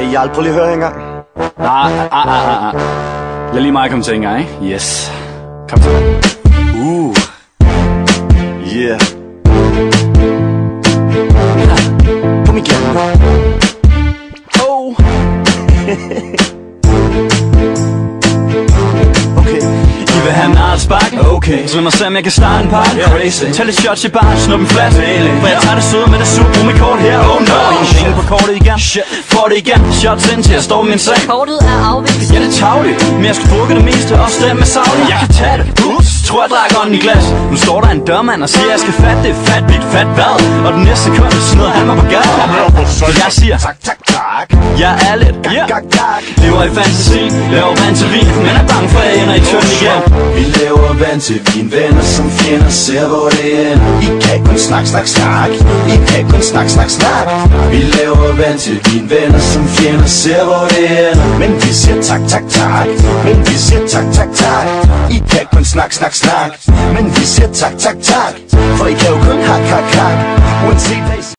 I aldrig prøv lige at høre her engang. Lad lige mig komme til en gang, ikke? Yes. Kom til. Yeah. Kom igen. Oh. Okay. I vil have en artsbakke? Okay. Så lad mig se, om jeg kan starte en party. Crazy. Tag lidt shots i bar, snup en flaske. For jeg tager det søde med det super med kort her. Oh no. Penge på kortet igen. Shit. Får det igen. Shots ind til jeg står med min sag. Kortet er afvist. Ja, det er tavligt. Men jeg skal drukke det meste og stemme med savligt. Jeg kan tage det. Tror jeg drak ånden i glas. Nu står der en dørmand og siger, jeg skal fatte det. Fat bit, fat hvad? Og den næste sekund smider han mig på gaden. Så jeg siger tak, tak, tak. Jeg er lidt lever i fantasi, laver vand til vin, men er bange for at ender i tønden igen. Vi laver vand til vin, venner som fjender, ser hvor det ender. I kan kun snak, snak, snak. I kan kun snak, snak, snak. Vi laver vand til vin, venner som fjender, ser hvor det ender. Men vi siger tak, tak, tak. Men vi siger tak, tak, tak. I kan kun snak, snak, snak. Men vi siger tak, tak, tak. For I kan jo kun hak, hak, hak. Uanset hvad I